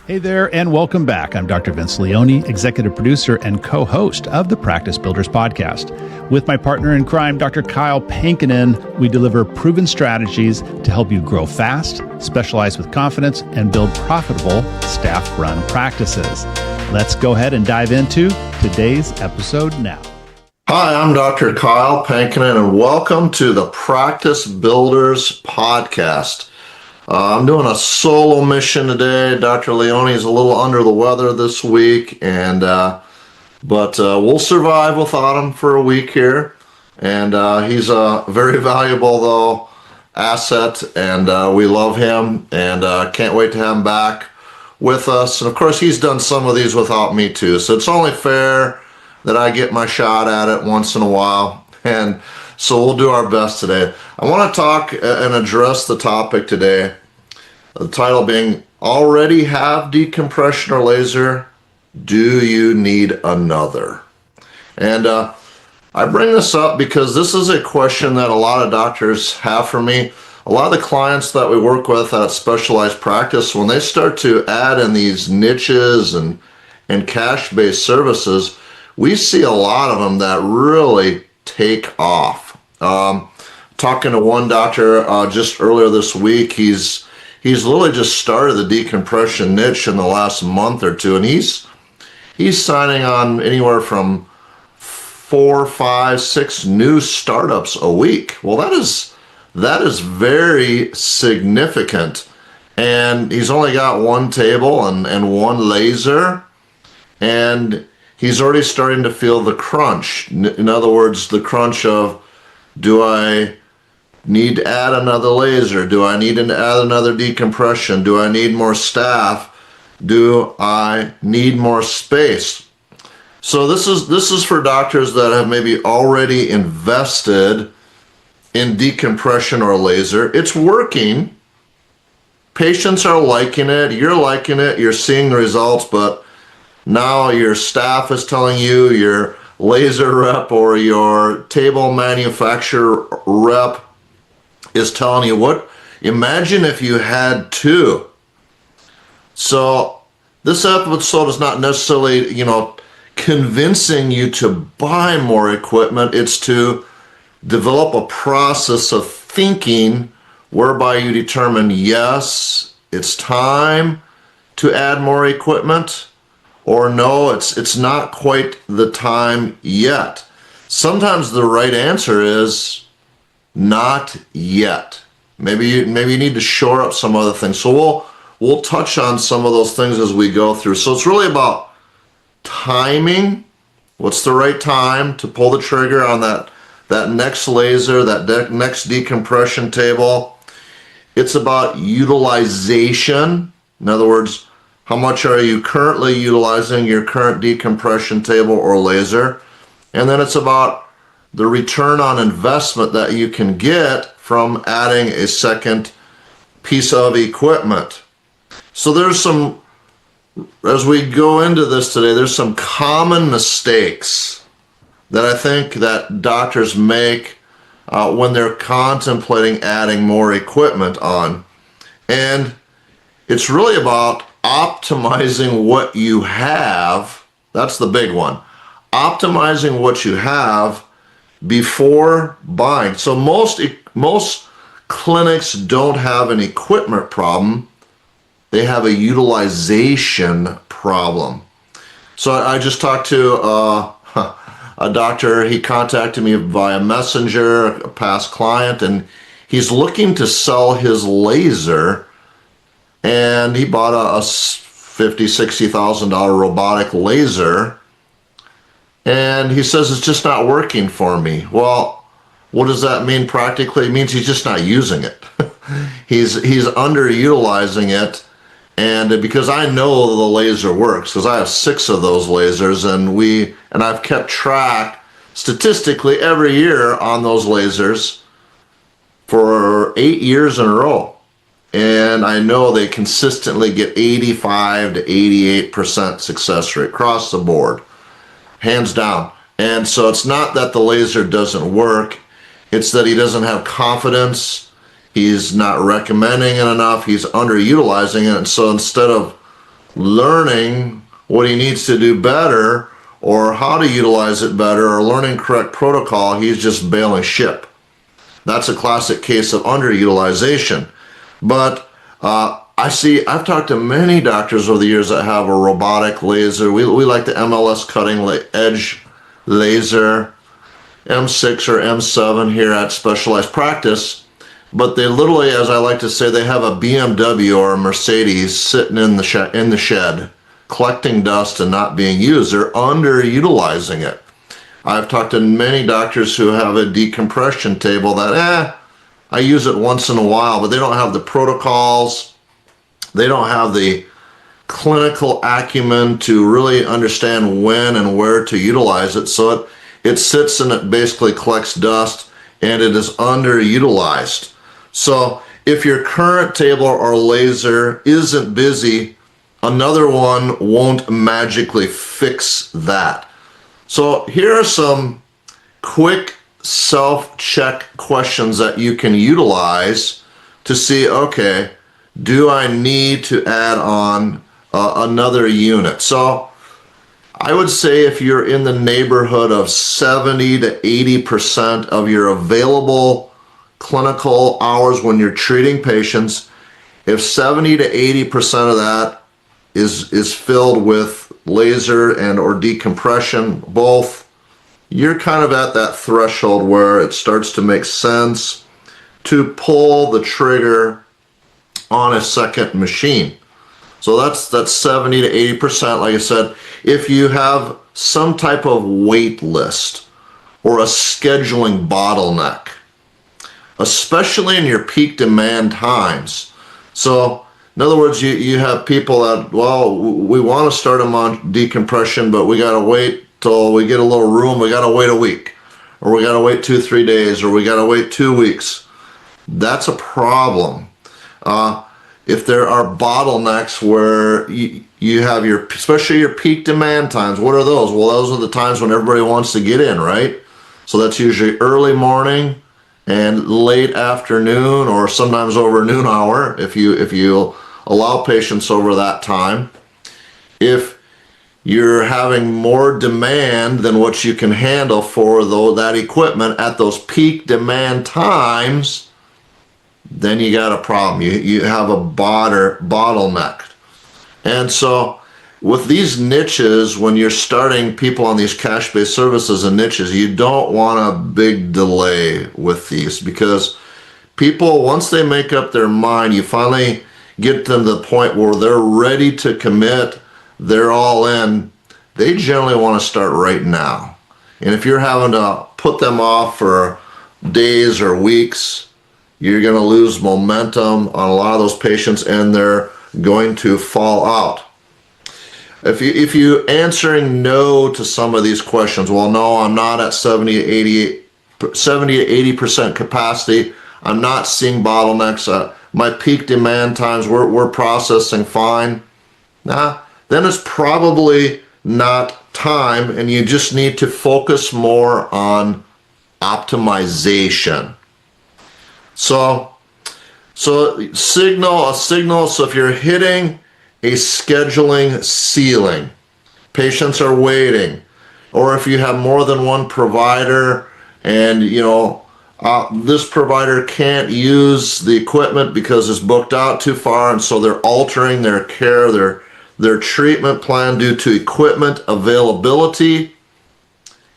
Hey there, and welcome back. I'm Dr. Vince Leone, executive producer and co-host of the Practice Builders podcast. With my partner in crime, Dr. Kyle Pankonin, we deliver proven strategies to help you grow fast, specialize with confidence, and build profitable staff-run practices. Let's go ahead and dive into today's episode now. Hi, I'm Dr. Kyle Pankonin, and welcome to the Practice Builders podcast. I'm doing a solo mission today. Dr. Leone is a little under the weather this week, but we'll survive without him for a week here. And he's a very valuable, though, asset, and we love him, and can't wait to have him back with us. And of course, he's done some of these without me too, so it's only fair that I get my shot at it once in a while. And so we'll do our best today. I want to talk and address the topic today. The title being, already have decompression or laser? Do you need another? And I bring this up because this is a question that a lot of doctors have for me. A lot of the clients that we work with at specialized practice, when they start to add in these niches and cash-based services, we see a lot of them that really take off. Talking to one doctor just earlier this week, he's literally just started the decompression niche in the last month or two, and he's signing on anywhere from 4, 5, 6 new startups a week. Well, that is very significant, and he's only got one table and one laser, and he's already starting to feel the crunch. In other words, the crunch of, do I need to add another laser? Do I need to add another decompression? Do I need more staff? Do I need more space? So this is for doctors that have maybe already invested in decompression or laser. It's working. Patients are liking it. You're liking it. You're seeing the results, but now your staff is telling you, your laser rep or your table manufacturer rep is telling you, what? Imagine if you had 2. So this episode is not necessarily, convincing you to buy more equipment. It's to develop a process of thinking whereby you determine, yes, it's time to add more equipment, or no, it's not quite the time yet. Sometimes the right answer is not yet. Maybe you need to shore up some other things. So we'll touch on some of those things as we go through. So it's really about timing. What's the right time to pull the trigger on that next laser, that next decompression table? It's about utilization. In other words, how much are you currently utilizing your current decompression table or laser? And then it's about the return on investment that you can get from adding a second piece of equipment. So as we go into this today, there's some common mistakes that I think that doctors make when they're contemplating adding more equipment on. And it's really about optimizing what you have. That's the big one. Optimizing what you have before buying. So most clinics don't have an equipment problem. They have a utilization problem. So I just talked to a doctor. He contacted me via Messenger, a past client, and he's looking to sell his laser, and he bought a $50,000, $60,000 robotic laser, and he says it's just not working for me. Well, what does that mean practically? It means he's just not using it. He's underutilizing it, and because I know the laser works, because I have 6 of those lasers, and I've kept track statistically every year on those lasers for 8 years in a row. And I know they consistently get 85 to 88% success rate across the board, hands down. And so it's not that the laser doesn't work, it's that he doesn't have confidence, he's not recommending it enough, he's underutilizing it. And so instead of learning what he needs to do better or how to utilize it better or learning correct protocol, he's just bailing ship. That's a classic case of underutilization. But I've talked to many doctors over the years that have a robotic laser. We like the MLS cutting edge laser, M6 or M7 here at Specialized Practice. But they literally, as I like to say, they have a BMW or a Mercedes sitting in the shed, collecting dust and not being used. They're underutilizing it. I've talked to many doctors who have a decompression table that, I use it once in a while, but they don't have the protocols. They don't have the clinical acumen to really understand when and where to utilize it. So it sits and it basically collects dust and it is underutilized. So if your current table or laser isn't busy, another one won't magically fix that. So here are some quick self-check questions that you can utilize to see, okay, do I need to add on another unit? So I would say if you're in the neighborhood of 70 to 80% of your available clinical hours when you're treating patients, if 70 to 80% of that is filled with laser and or decompression, both, you're kind of at that threshold where it starts to make sense to pull the trigger on a second machine. So that's 70 to 80%. Like I said, if you have some type of wait list or a scheduling bottleneck, especially in your peak demand times. So in other words, you have people that, well, we want to start them on decompression, but we got to wait till we get a little room. We got to wait a week, or we got to wait 2-3 days, or we got to wait 2 weeks. That's a problem. If there are bottlenecks where you have especially your peak demand times, what are those? Well, those are the times when everybody wants to get in, right? So that's usually early morning and late afternoon, or sometimes over noon hour if you allow patients over that time. If you're having more demand than what you can handle for that equipment at those peak demand times, then you got a problem. You have a bottleneck. And so with these niches, when you're starting people on these cash-based services and niches, you don't want a big delay with these, because people, once they make up their mind, you finally get them to the point where they're ready to commit, they're all in, they generally want to start right now. And if you're having to put them off for days or weeks, you're going to lose momentum on a lot of those patients and they're going to fall out. If you answering no to some of these questions, well, no, I'm not at 70 to 80% capacity. I'm not seeing bottlenecks. My peak demand times, we're processing fine. Then it's probably not time, and you just need to focus more on optimization. So signal. So if you're hitting a scheduling ceiling, patients are waiting, or if you have more than one provider and this provider can't use the equipment because it's booked out too far, and so they're altering their care, their treatment plan due to equipment availability,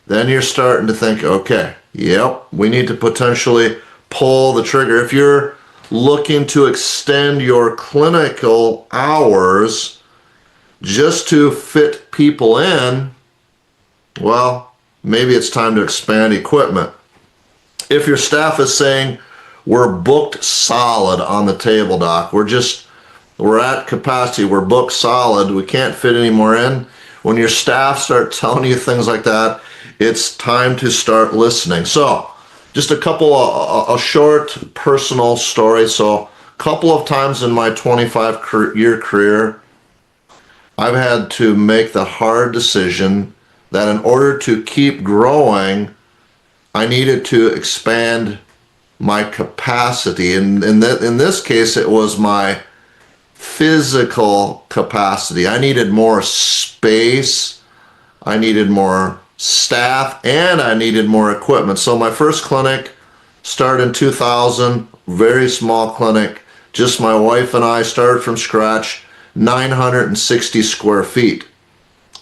then you're starting to think, okay, yep, we need to potentially pull the trigger. If you're looking to extend your clinical hours just to fit people in, well, maybe it's time to expand equipment. If your staff is saying, we're booked solid on the table, doc, we're at capacity, we're booked solid, we can't fit any more in. When your staff start telling you things like that, it's time to start listening. So just a short personal story. So a couple of times in my 25-year career, I've had to make the hard decision that in order to keep growing, I needed to expand my capacity. And in this case, it was my physical capacity. I needed more space, I needed more staff, and I needed more equipment. So my first clinic started in 2000, very small clinic, just my wife and I, started from scratch, 960 square feet.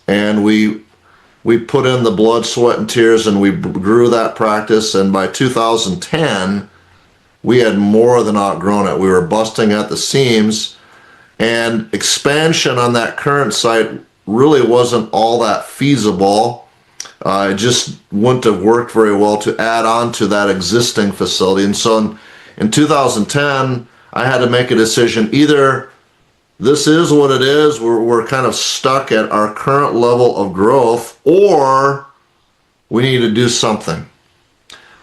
And we put in the blood, sweat, and tears, and we grew that practice. And by 2010, we had more than outgrown it. We were busting at the seams, and expansion on that current site really wasn't all that feasible. It just wouldn't have worked very well to add on to that existing facility. And so in 2010, I had to make a decision. Either this is what it is, we're kind of stuck at our current level of growth, or we need to do something.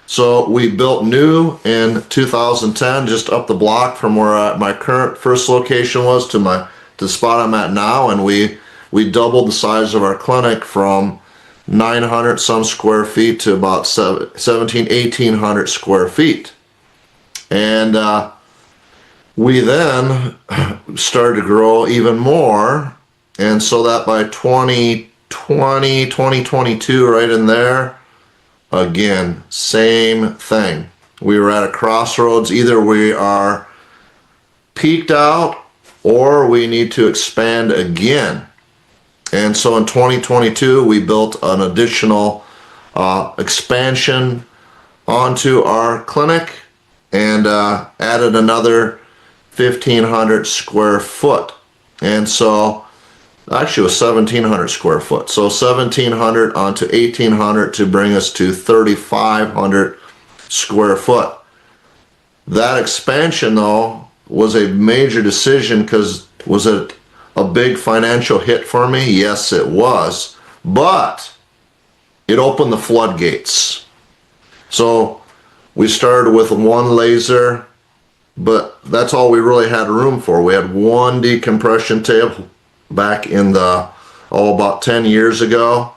So we built new in 2010, just up the block from where my current first location was to the spot I'm at now, and we doubled the size of our clinic from 900 some square feet to about 1800 square feet. And we then started to grow even more, and so that by 2022, right in there, again, same thing. We were at a crossroads. Either we are peaked out or we need to expand again. And so in 2022, we built an additional expansion onto our clinic and added another 1,500 square foot. And so actually it was 1,700 square foot. So 1,700 onto 1,800 to bring us to 3,500 square foot. That expansion, though, was a major decision because was it a big financial hit for me? Yes, it was. But it opened the floodgates. So we started with one laser, but that's all we really had room for. We had one decompression table back in about 10 years ago.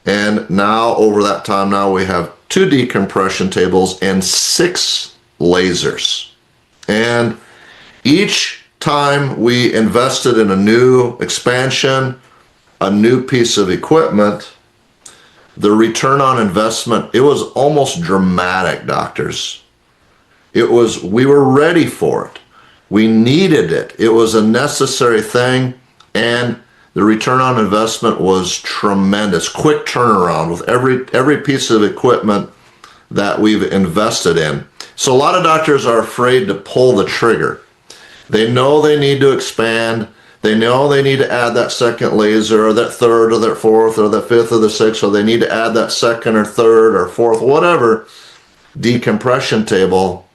And now, over that time now, we have 2 decompression tables and 6 lasers. And each time we invested in a new expansion, a new piece of equipment, the return on investment, it was almost dramatic, doctors. We were ready for it. We needed it. It was a necessary thing, and the return on investment was tremendous. Quick turnaround with every piece of equipment that we've invested in. So a lot of doctors are afraid to pull the trigger. They know they need to expand. They know they need to add that second laser or that third or that fourth or that fifth or the sixth, or they need to add that second or third or fourth, whatever, decompression table,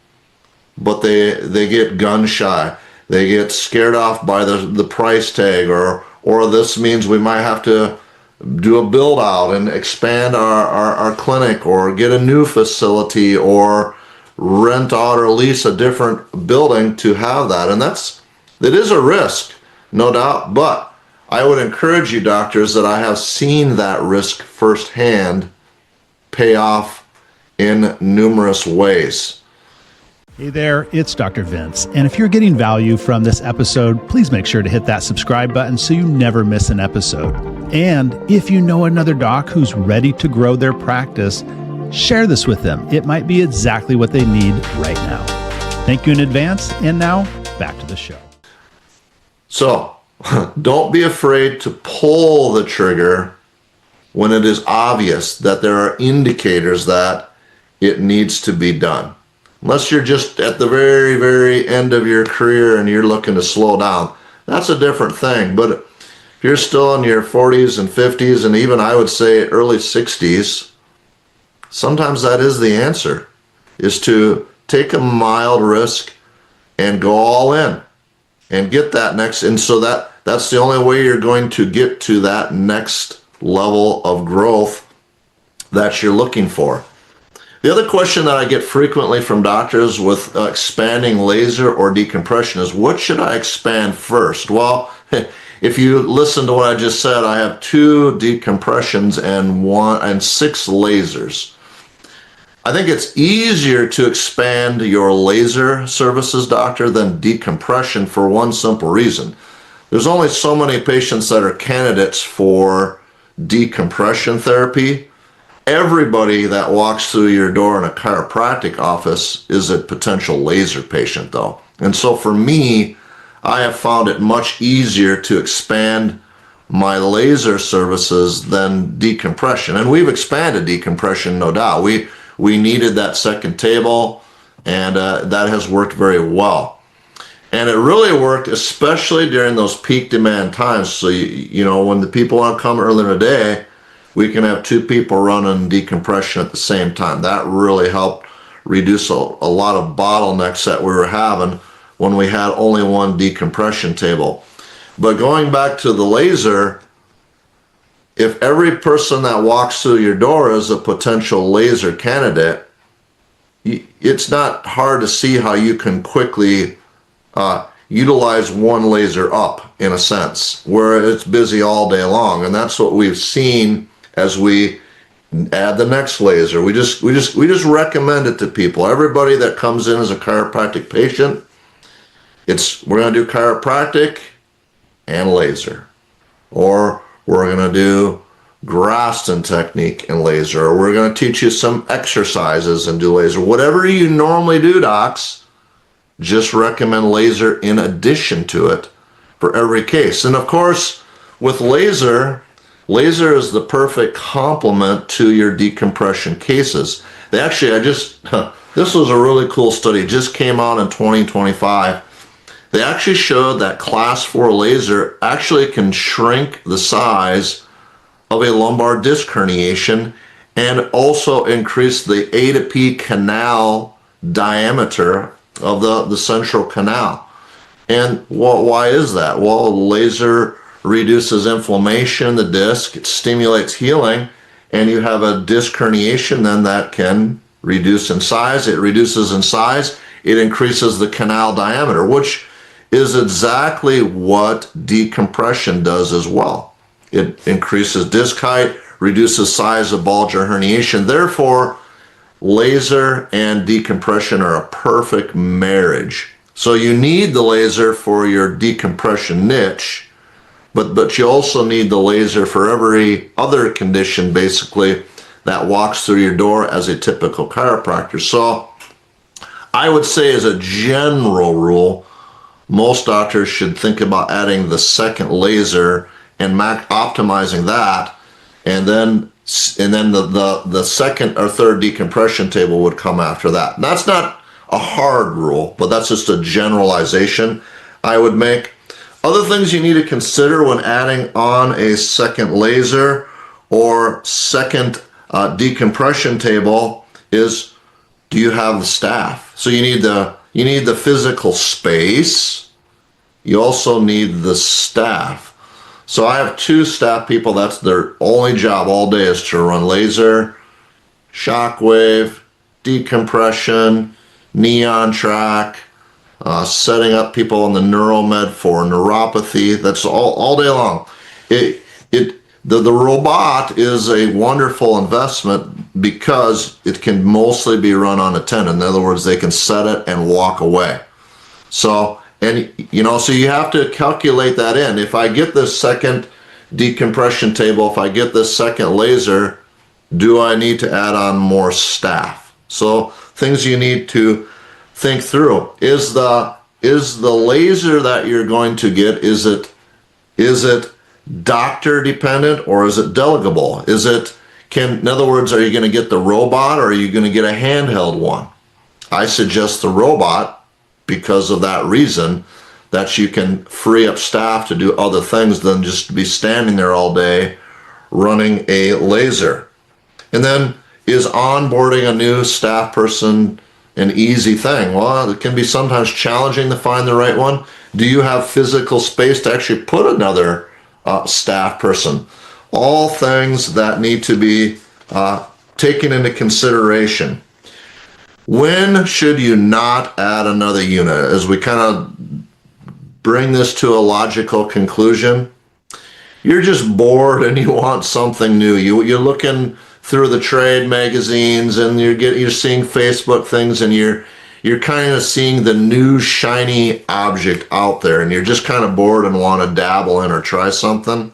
but they get gun shy. They get scared off by the price tag, or this means we might have to do a build out and expand our clinic, or get a new facility, or rent out or lease a different building to have that. And that is a risk, no doubt, but I would encourage you, doctors, that I have seen that risk firsthand pay off in numerous ways. Hey there, it's Dr. Vince. And if you're getting value from this episode, please make sure to hit that subscribe button so you never miss an episode. And if you know another doc who's ready to grow their practice, share this with them. It might be exactly what they need right now. Thank you in advance. And now back to the show. So don't be afraid to pull the trigger when it is obvious that there are indicators that it needs to be done. Unless you're just at the very, very end of your career and you're looking to slow down. That's a different thing. But if you're still in your 40s and 50s and even I would say early 60s, sometimes that is the answer, is to take a mild risk and go all in and get that next. And so that's the only way you're going to get to that next level of growth that you're looking for. The other question that I get frequently from doctors with expanding laser or decompression is, what should I expand first? Well, if you listen to what I just said, I have 2 decompressions and 6 lasers. I think it's easier to expand your laser services, doctor, than decompression for one simple reason. There's only so many patients that are candidates for decompression therapy. Everybody that walks through your door in a chiropractic office is a potential laser patient, though. And so for me, I have found it much easier to expand my laser services than decompression. And we've expanded decompression, no doubt. We needed that second table, and that has worked very well. And it really worked, especially during those peak demand times. So, when the people want to come early in the day, we can have two people running decompression at the same time. That really helped reduce a lot of bottlenecks that we were having when we had only one decompression table. But going back to the laser, if every person that walks through your door is a potential laser candidate, it's not hard to see how you can quickly utilize one laser up, in a sense, where it's busy all day long. And that's what we've seen as we add the next laser. We just recommend it to people. Everybody that comes in as a chiropractic patient, we're going to do chiropractic and laser, or we're going to do Graston technique and laser, or we're going to teach you some exercises and do laser. Whatever you normally do, docs, just recommend laser in addition to it for every case. And of course, with laser is the perfect complement to your decompression cases. They actually, this was a really cool study, it just came out in 2025. They actually showed that class 4 laser actually can shrink the size of a lumbar disc herniation and also increase the A to P canal diameter of the central canal. And why is that? Well, laser reduces inflammation in the disc, it stimulates healing, and you have a disc herniation then that can reduce in size. It reduces in size, it increases the canal diameter, which is exactly what decompression does as well. It increases disc height, reduces size of bulge or herniation. Therefore, laser and decompression are a perfect marriage. So you need the laser for your decompression niche, but you also need the laser for every other condition, basically, that walks through your door as a typical chiropractor. So I would say, as a general rule, most doctors should think about adding the second laser and optimizing that, and then the second or third decompression table would come after that. And that's not a hard rule, but that's just a generalization I would make. Other things you need to consider when adding on a second laser or second decompression table is, do you have the staff? So you need the physical space. You also need the staff. So I have 2 staff people, that's their only job all day, is to run laser, shockwave, decompression, neon track, setting up people on the neuromed for neuropathy. That's all day long. The robot is a wonderful investment because it can mostly be run unattended. In other words, they can set it and walk away. So you have to calculate that in. If I get this second decompression table, if I get this second laser, do I need to add on more staff? So things you need to think through. Is the laser that you're going to get, is it doctor dependent or is it delegable? In other words, are you going to get the robot or are you going to get a handheld one? I suggest the robot because of that reason, that you can free up staff to do other things than just be standing there all day running a laser. And then, is onboarding a new staff person an easy thing? Well, it can be sometimes challenging to find the right one. Do you have physical space to actually put another staff person? All things that need to be taken into consideration. When should you not add another unit? As we kind of bring this to a logical conclusion, you're just bored and you want something new. You're looking through the trade magazines, and you're seeing Facebook things, and you're kind of seeing the new shiny object out there, and you're just kind of bored and want to dabble in or try something.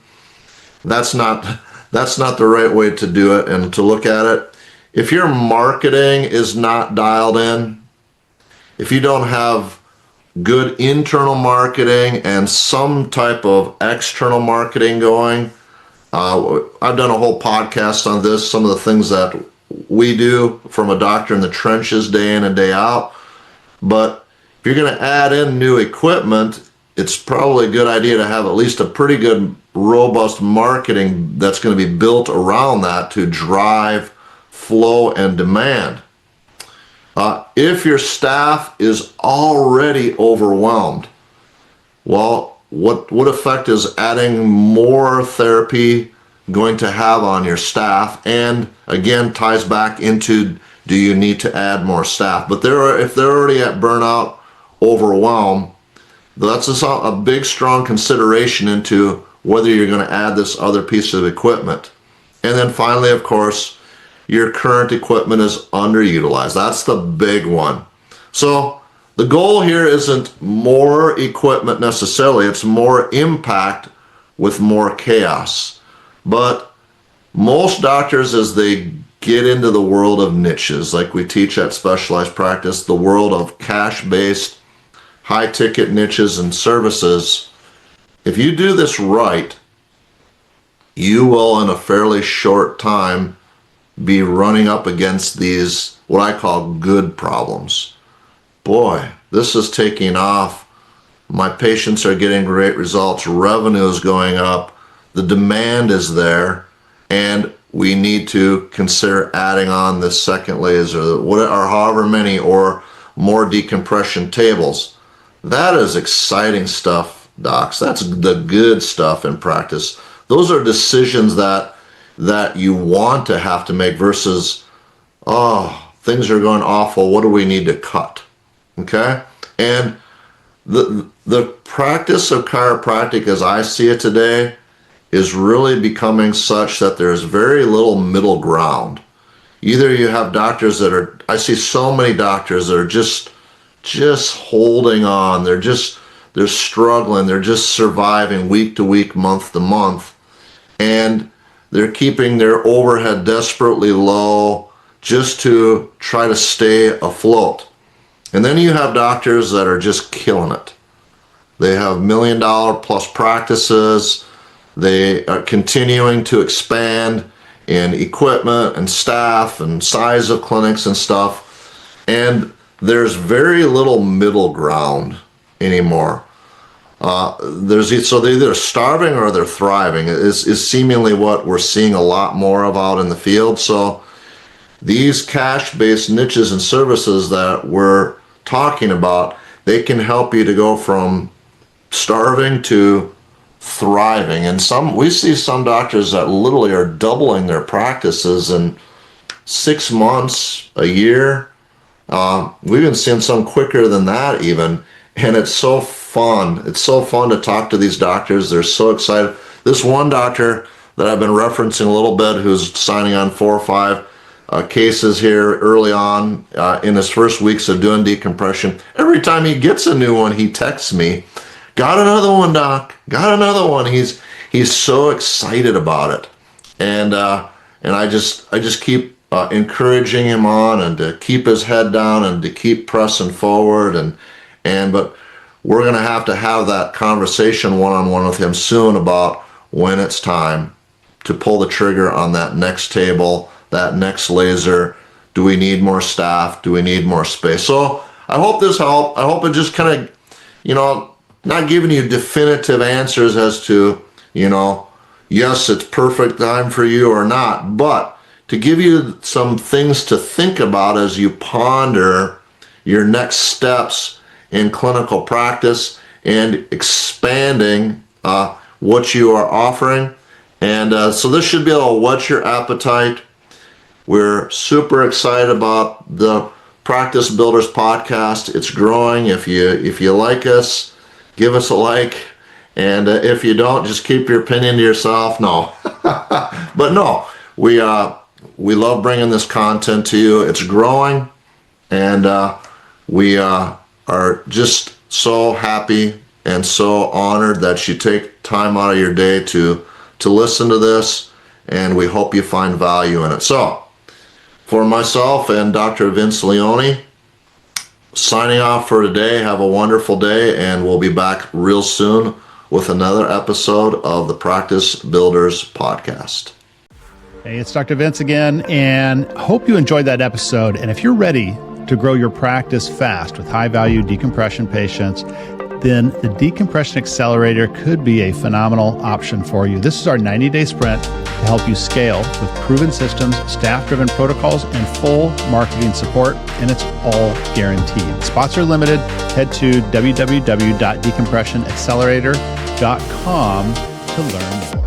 That's not the right way to do it and to look at it. If your marketing is not dialed in, if you don't have good internal marketing and some type of external marketing going, I've done a whole podcast on this, some of the things that we do from a doctor in the trenches day in and day out. But if you're going to add in new equipment, it's probably a good idea to have at least a pretty good, robust marketing that's going to be built around that to drive flow and demand. If your staff is already overwhelmed, well, what effect is adding more therapy going to have on your staff? And again, ties back into, do you need to add more staff? But if they're already at burnout, overwhelm, that's a big, strong consideration into whether you're going to add this other piece of equipment. And then finally, of course, your current equipment is underutilized. That's the big one. So the goal here isn't more equipment necessarily, it's more impact with more chaos. But most doctors, as they get into the world of niches, like we teach at Specialized Practice, the world of cash-based, high-ticket niches and services, if you do this right, you will in a fairly short time be running up against these, what I call good problems. Boy, this is taking off. My patients are getting great results. Revenue is going up. The demand is there. And we need to consider adding on this second laser, or however many, or more decompression tables. That is exciting stuff, docs. That's the good stuff in practice. Those are decisions that you want to have to make versus, oh, things are going awful, what do we need to cut? Okay? And the practice of chiropractic as I see it today is really becoming such that there's very little middle ground. Either you have doctors I see so many doctors that are just holding on. They're struggling. They're just surviving week to week, month to month. And they're keeping their overhead desperately low just to try to stay afloat. And then you have doctors that are just killing it. They have $1 million plus practices. They are continuing to expand in equipment and staff and size of clinics and stuff. And there's very little middle ground anymore. So they're either starving or they're thriving is seemingly what we're seeing a lot more of out in the field. So these cash-based niches and services that we're talking about, they can help you to go from starving to thriving. And we see some doctors that literally are doubling their practices in 6 months, a year. We've been seeing some quicker than that even. And it's so fun. It's so fun to talk to these doctors. They're so excited. This one doctor that I've been referencing a little bit, who's signing on 4 or 5 cases here early on in his first weeks of doing decompression. Every time he gets a new one, he texts me, "Got another one, doc. Got another one." He's so excited about it, and I just keep encouraging him on and to keep his head down and to keep pressing forward but we're going to have that conversation one-on-one with him soon about when it's time to pull the trigger on that next table, that next laser. Do we need more staff? Do we need more space? So I hope this helped. I hope it just kind of, not giving you definitive answers as to, yes, it's perfect time for you or not, but to give you some things to think about as you ponder your next steps in clinical practice and expanding what you are offering. And so this should be able to whet your appetite. We're super excited about the Practice Builders podcast. It's growing. If you like us, give us a like. And if you don't, just keep your opinion to yourself. No. But no, we we love bringing this content to you. It's growing, and we are just so happy and so honored that you take time out of your day to listen to this, and we hope you find value in it. So, for myself and Dr. Vince Leone, signing off for today. Have a wonderful day, and we'll be back real soon with another episode of the Practice Builders Podcast. Hey, it's Dr. Vince again, and hope you enjoyed that episode. And if you're ready to grow your practice fast with high-value decompression patients, then the Decompression Accelerator could be a phenomenal option for you. This is our 90-day sprint to help you scale with proven systems, staff-driven protocols, and full marketing support, and it's all guaranteed. Spots are limited. Head to www.decompressionaccelerator.com to learn more.